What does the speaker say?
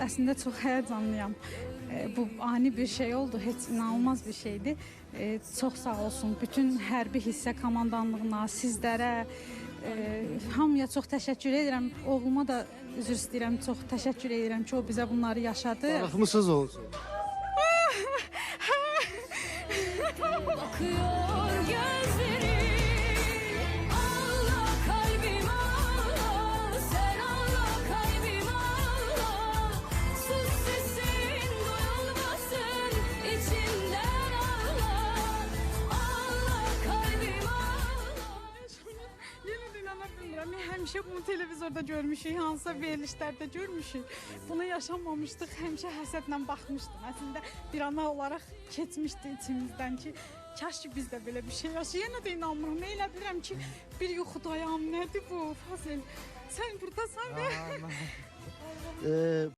Əslində çox həyəcanlıyam. Bu ani bir şey oldu, heç inanılmaz bir şeydi. Çox sağ olsun bütün hərbi hissə komandanlığına, sizlərə, hamıya çox təşəkkür edirəm. Oğluma da üzr istəyirəm, çox təşəkkür edirəm ki, o bizə bunları yaşadı. Darıxmısınız olsun. Bakıyor gözlerim, Allah kalbim Allah, sen Allah kalbim Allah, sus sesin duyulmasın içimden Allah, Allah kalbim Allah. Yenə də inana bilmirəm. Həmişə bunu televizorda görmüşük, hansısa verilişlərdə görmüşük. Bunu yaşamamışdıq, həmişə həsədlə baxmışdım. Əslində bir ana olaraq keçmişdi içimizdən ki, kaş ki biz də belə bir şey yaşayaq. Yenə də inanmıram. Elə bilirəm ki, bir yuxudayam. Nədir bu Fazil? Sən burdasan və...